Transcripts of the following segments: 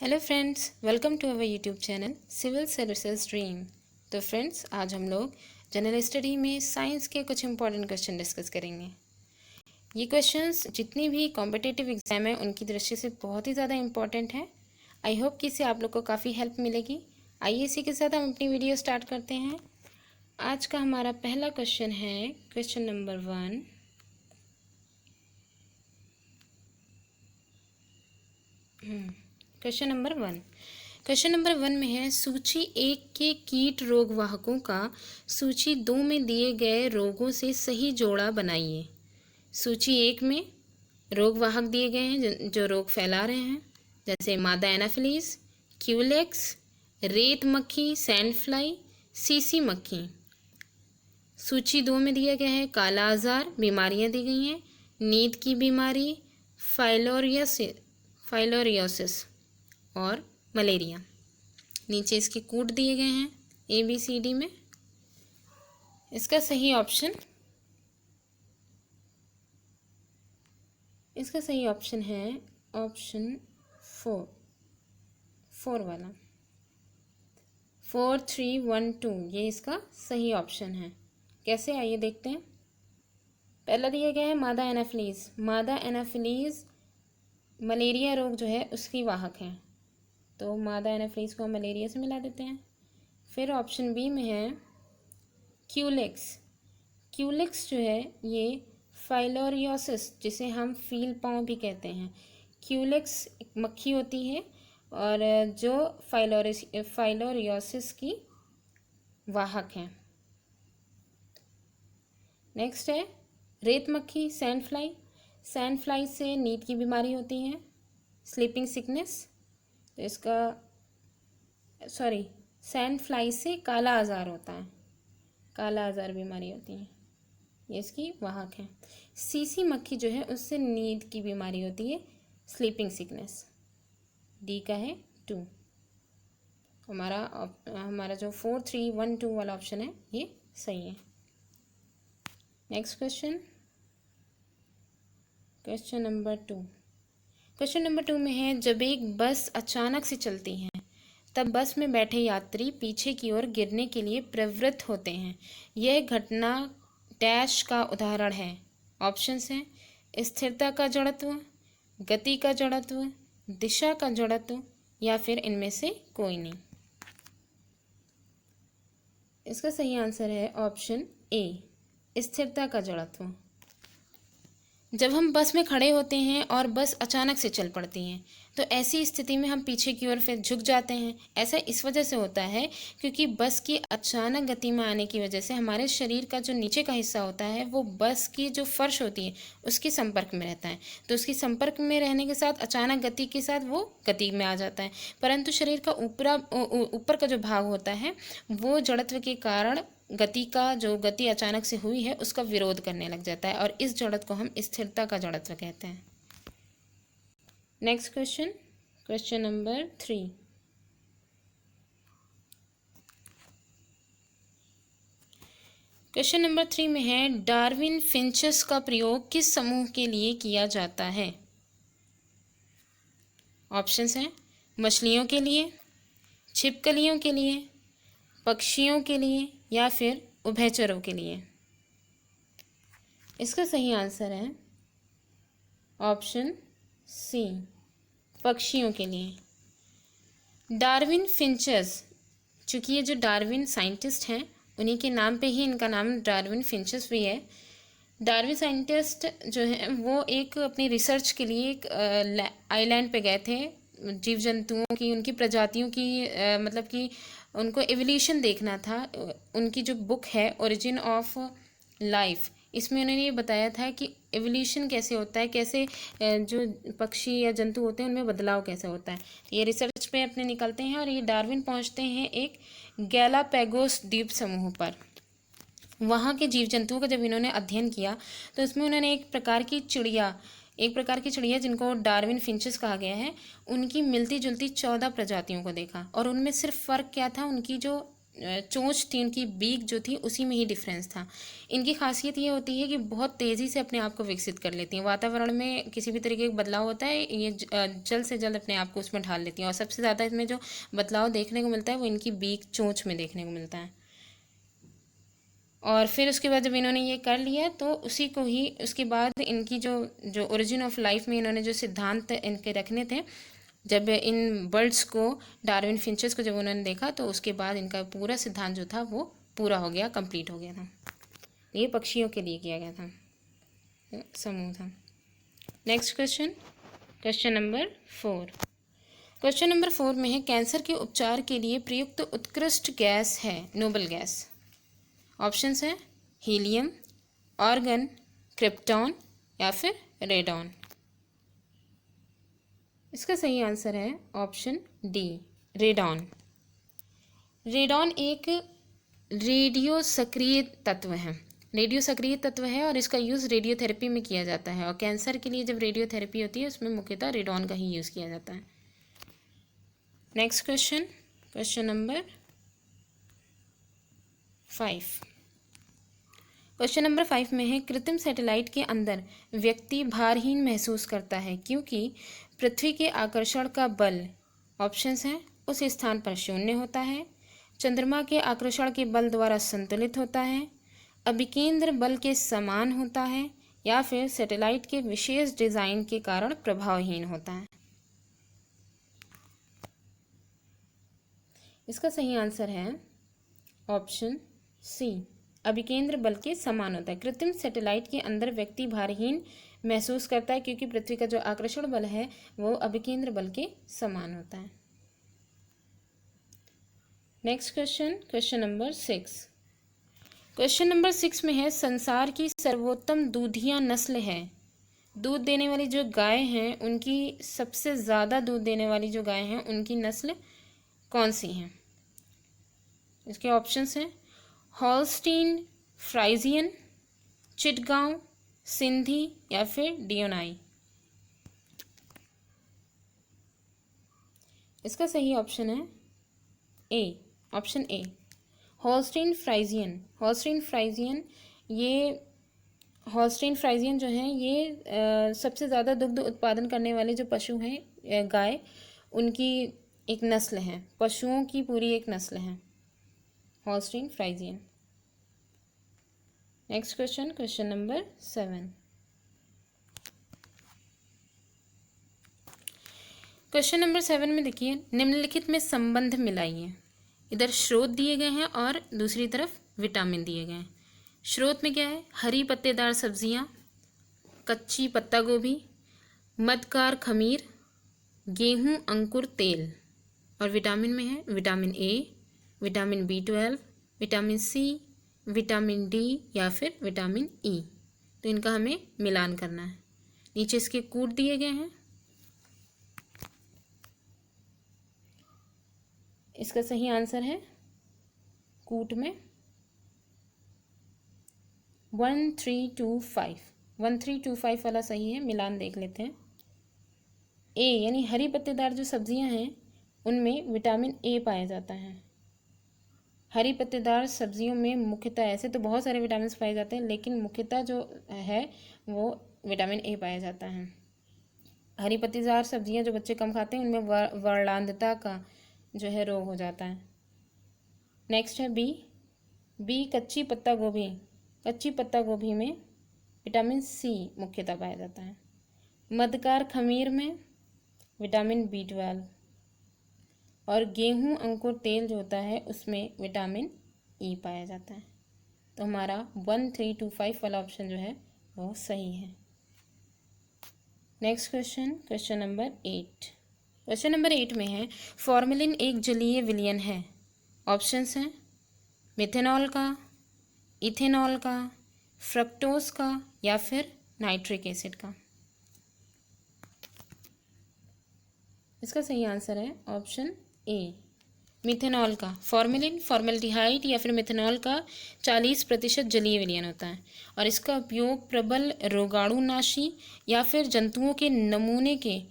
Hello friends, welcome to our YouTube channel civil services dream. तो friends, आज हम लोग जनरल स्टडी में साइंस के कुछ इंपॉर्टेंट क्वेश्चन डिस्कस करेंगे। ये क्वेश्चंस जितनी भी कॉम्पिटिटिव एग्जाम है उनकी दृष्टि से बहुत ही ज़्यादा इंपॉर्टेंट है। आई होप कि इससे आप लोग को काफ़ी हेल्प मिलेगी। आइए इसी के साथ हम अपनी वीडियो स्टार्ट करते हैं। आज का हमारा पहला क्वेश्चन है क्वेश्चन नंबर 1। क्वेश्चन नंबर 1 में है, सूची 1 के कीट रोग वाहकों का सूची 2 में दिए गए रोगों से सही जोड़ा बनाइए। सूची 1 में रोग वाहक दिए गए हैं जो रोग फैला रहे हैं, जैसे मादा एनाफिलीज, क्यूलेक्स, रेत मक्खी, सैंड फ्लाई, सीसी मक्खी। सूची 2 में दिया गया है काला आजार, बीमारियां दी गई हैं, नींद की बीमारी, फाइलोरियोसिस और मलेरिया। नीचे इसके कोड दिए गए हैं ABCD में। इसका सही ऑप्शन है ऑप्शन 4 वाला 4312। ये इसका सही ऑप्शन है। कैसे, आइए देखते हैं। पहला दिया गया है मादा एनाफिलीज। मादा एनाफिलीज मलेरिया रोग जो है उसकी वाहक है, तो मादा एनाफिलीज को हम मलेरिया से मिला देते हैं। फिर ऑप्शन बी में है क्यूलेक्स। क्यूलेक्स जो है ये फाइलोरियोसिस, जिसे हम फील पाँव भी कहते हैं। क्यूलेक्स एक मक्खी होती है और जो फाइलोरियोसिस की वाहक है। नेक्स्ट है रेत मक्खी, सैंड फ्लाई। सैंड फ्लाई से नींद की बीमारी होती है, स्लीपिंग सिकनेस। तो इसका सैंड फ्लाई से काला आजार होता है, काला आजार बीमारी होती है, ये इसकी वाहक है। सीसी मक्खी जो है उससे नींद की बीमारी होती है, स्लीपिंग सिकनेस। डी का है 2। हमारा जो 4312 वाला ऑप्शन है ये सही है। Next question number 2। Question number 2 में है, जब एक बस अचानक से चलती है तब बस में बैठे यात्री पीछे की ओर गिरने के लिए प्रवृत्त होते हैं। यह घटना डैश का उदाहरण है। ऑप्शंस हैं स्थिरता का जड़त्व, गति का जड़त्व, दिशा का जड़त्व या फिर इनमें से कोई नहीं। इसका सही आंसर है ऑप्शन ए, स्थिरता का जड़त्व। जब हम बस में खड़े होते हैं और बस अचानक से चल पड़ती हैं तो ऐसी स्थिति में हम पीछे की ओर फिर झुक जाते हैं। ऐसा इस वजह से होता है क्योंकि बस की अचानक गति में आने की वजह से हमारे शरीर का जो नीचे का हिस्सा होता है वो बस की जो फर्श होती है उसके संपर्क में रहता है। तो उसके संपर्क में रहने के साथ अचानक गति के साथ वो गति में आ जाता है, परंतु शरीर का ऊपर का जो भाग होता है वो जड़त्व के कारण गति अचानक से हुई है उसका विरोध करने लग जाता है, और इस जड़त्व को हम स्थिरता का जड़त्व कहते हैं। Next question number 3। Question number 3 में है, डार्विन फिंचेस का प्रयोग किस समूह के लिए किया जाता है। ऑप्शंस हैं मछलियों के लिए, छिपकलियों के लिए, पक्षियों के लिए या फिर उभयचरों के लिए। इसका सही आंसर है ऑप्शन सी, पक्षियों के लिए। डार्विन फिंचेस, चूँकि ये जो डार्विन साइंटिस्ट हैं उन्हीं के नाम पे ही इनका नाम डार्विन फिंचेस भी है। डार्विन साइंटिस्ट जो है वो एक अपनी रिसर्च के लिए एक आइलैंड पे गए थे, जीव जंतुओं की, उनकी प्रजातियों की मतलब कि उनको एवोल्यूशन देखना था। उनकी जो बुक है ओरिजिन ऑफ लाइफ, इसमें उन्होंने ये बताया था कि एवोल्यूशन कैसे होता है, कैसे जो पक्षी या जंतु होते हैं उनमें बदलाव कैसे होता है। ये रिसर्च पे अपने निकलते हैं और ये डार्विन पहुंचते हैं एक गैलापैगोस द्वीप समूह पर। वहाँ के जीव जंतुओं का जब इन्होंने अध्ययन किया तो उसमें उन्होंने एक प्रकार की चिड़िया जिनको डार्विन फिंचेस कहा गया है, उनकी मिलती जुलती 14 प्रजातियों को देखा। और उनमें सिर्फ फ़र्क क्या था, उनकी जो चोंच थी, उनकी बीक जो थी, उसी में ही डिफरेंस था। इनकी खासियत ये होती है कि बहुत तेज़ी से अपने आप को विकसित कर लेती हैं। वातावरण में किसी भी तरीके का बदलाव होता है, ये जल्द से जल्द अपने आप को उसमें ढाल लेती हैं। और सबसे ज़्यादा इसमें जो बदलाव देखने को मिलता है वो इनकी बीक चोंच में देखने को मिलता है। और फिर उसके बाद जब इन्होंने ये कर लिया तो उसी को ही, उसके बाद इनकी जो जो ओरिजिन ऑफ लाइफ में इन्होंने जो सिद्धांत इनके रखने थे, जब इन बर्ड्स को, डार्विन फिंचेस को जब उन्होंने देखा तो उसके बाद इनका पूरा सिद्धांत जो था वो पूरा हो गया, कंप्लीट हो गया था। ये पक्षियों के लिए किया गया था, समूह था। Next question, question number 4। Question number 4 में है, कैंसर के उपचार के लिए प्रयुक्त उत्कृष्ट गैस है, नोबल गैस। ऑप्शंस है हीलियम, ऑर्गन, क्रिप्टॉन या फिर रेडॉन। इसका सही आंसर है ऑप्शन डी, रेडॉन। रेडॉन एक रेडियो सक्रिय तत्व है, रेडियो सक्रिय तत्व है और इसका यूज़ रेडियोथेरेपी में किया जाता है। और कैंसर के लिए जब रेडियोथेरेपी होती है उसमें मुख्यतः रेडॉन का ही यूज़ किया जाता है। Next question, question number 5। Question number 5 में है, कृत्रिम सैटेलाइट के अंदर व्यक्ति भारहीन महसूस करता है क्योंकि पृथ्वी के आकर्षण का बल, ऑप्शंस हैं, उस स्थान पर शून्य होता है, चंद्रमा के आकर्षण के बल द्वारा संतुलित होता है, अभिकेंद्र बल के समान होता है या फिर सैटेलाइट के विशेष डिज़ाइन के कारण प्रभावहीन होता है। इसका सही आंसर है ऑप्शन सी, अभिकेंद्र बल के समान होता है। कृत्रिम सैटेलाइट के अंदर व्यक्ति भारहीन महसूस करता है क्योंकि पृथ्वी का जो आकर्षण बल है वो अभिकेंद्र बल के समान होता है। Next question, question number 6। Question number 6 में है, संसार की सर्वोत्तम दूधिया नस्ल है। दूध देने वाली जो गाय हैं उनकी, सबसे ज़्यादा दूध देने वाली जो गाय हैं उनकी नस्ल कौन सी हैं? इसके ऑप्शंस हैं हॉलस्टीन फ्राइजियन, चिटगांव, सिंधी या फिर डियोनाई। इसका सही ऑप्शन है A, option A, Holstein Friesian. Holstein Friesian, ये हॉलस्टीन फ्राइजियन जो है ये सबसे ज़्यादा दुग्ध उत्पादन करने वाले जो पशु हैं, गाय, उनकी एक नस्ल है, पशुओं की पूरी एक नस्ल है Holstein Friesian. Next question, question number 7। Question number 7 में देखिए, निम्नलिखित में संबंध मिलाइए। इधर स्रोत दिए गए हैं और दूसरी तरफ विटामिन दिए गए हैं। स्रोत में क्या है? हरी पत्तेदार सब्जियां, कच्ची पत्ता गोभी, मदकार खमीर, गेहूं अंकुर तेल। और विटामिन में है vitamin A, vitamin B12, vitamin C, vitamin D या फिर विटामिन ई। तो इनका हमें मिलान करना है। नीचे इसके कूट दिए गए हैं। इसका सही आंसर है कूट में 1325, 1325 वाला सही है। मिलान देख लेते हैं। ए यानी हरी पत्तेदार जो सब्जियां हैं उनमें विटामिन ए पाया जाता है। हरी पत्तेदार सब्जियों में मुख्यतः, ऐसे तो बहुत सारे विटामिन पाए जाते हैं लेकिन मुख्यतः जो है वो विटामिन ए पाया जाता है। हरी पत्तेदार सब्जियां जो बच्चे कम खाते हैं उनमें वर्णांधता का जो है रोग हो जाता है। नेक्स्ट है बी कच्ची पत्ता गोभी। कच्ची पत्ता गोभी में विटामिन सी मुख्यतः पाया जाता है। मदकार खमीर में विटामिन B12 और गेहूं अंकुर तेल जो होता है उसमें विटामिन ई पाया जाता है। तो हमारा 1325 वाला ऑप्शन जो है वो सही है। Next question, question number 8। Question number 8 में है, फॉर्मेलिन एक जलीय विलयन है। ऑप्शंस हैं मिथेनॉल का, इथेनॉल का, फ्रक्टोज का या फिर नाइट्रिक एसिड का। इसका सही आंसर है ऑप्शन ए, मिथेनॉल का। फॉर्मेलिन फॉर्मेल्डिहाइड या फिर मिथेनॉल का 40% जलीय विलयन होता है और इसका उपयोग प्रबल रोगाणुनाशी या फिर जंतुओं के नमूने के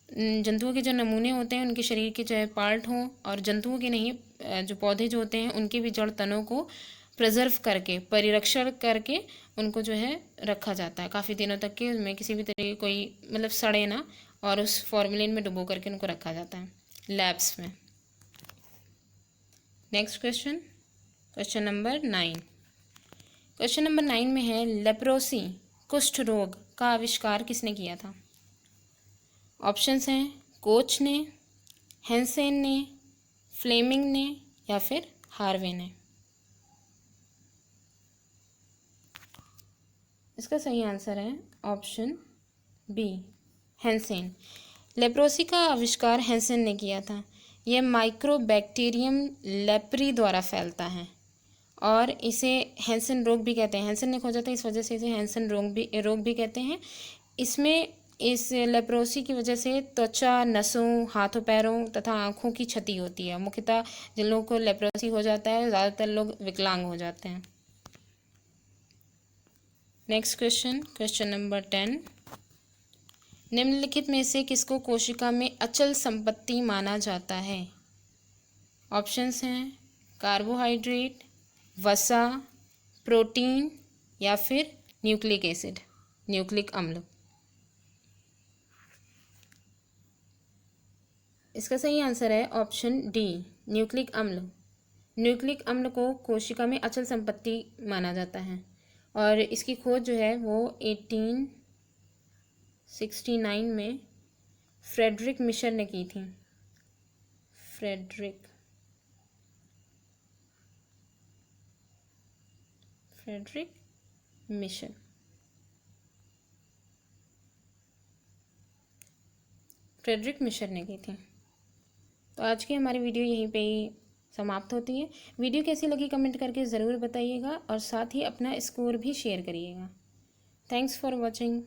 जंतुओं के जो नमूने होते हैं उनके शरीर के चाहे पार्ट हों, और जंतुओं के नहीं, जो पौधे जो होते हैं उनके भी जड़ तनों को प्रिजर्व करके, परिरक्षण करके उनको जो है रखा जाता है काफ़ी दिनों तक के, उनमें किसी भी तरह की कोई मतलब सड़े ना, और उस फॉर्मेलिन में डुबो करके उनको रखा जाता है लैब्स में। Next question, question number 9। Question number 9 में है लेप्रोसी, कुष्ठ रोग का आविष्कार किसने किया था? ऑप्शंस हैं कोच ने, हेंसेन ने, फ्लेमिंग ने, या फिर हार्वे ने। इसका सही आंसर है ऑप्शन बी, हेंसेन। लेप्रोसी का आविष्कार हेंसेन ने किया था। यह माइक्रोबैक्टीरियम लेप्री द्वारा फैलता है और इसे हेंसेन रोग भी कहते हैं। हेंसेन ने खोजा था, इस वजह से इसे हेंसेन रोग भी कहते हैं। इसमें इस लेप्रोसी की वजह से त्वचा, नसों, हाथों पैरों तथा आँखों की क्षति होती है। मुख्यतः जिन लोगों को लेप्रोसी हो जाता है, ज़्यादातर लोग विकलांग हो जाते हैं। Next question, question number 10। निम्नलिखित में से किसको कोशिका में अचल संपत्ति माना जाता है? ऑप्शंस हैं कार्बोहाइड्रेट, वसा, प्रोटीन, या फिर न्यूक्लिक एसिड, न्यूक्लिक अम्ल। इसका सही आंसर है ऑप्शन डी, न्यूक्लिक अम्ल। न्यूक्लिक अम्ल को कोशिका में अचल संपत्ति माना जाता है और इसकी खोज जो है वो 1869 में फ्रेडरिक मिशर ने की थी। Friedrich Miescher. फ्रेडरिक मिशर ने की थी। तो आज की हमारी वीडियो यहीं पे ही समाप्त होती है। वीडियो कैसी लगी कमेंट करके ज़रूर बताइएगा और साथ ही अपना स्कोर भी शेयर करिएगा। Thanks for watching.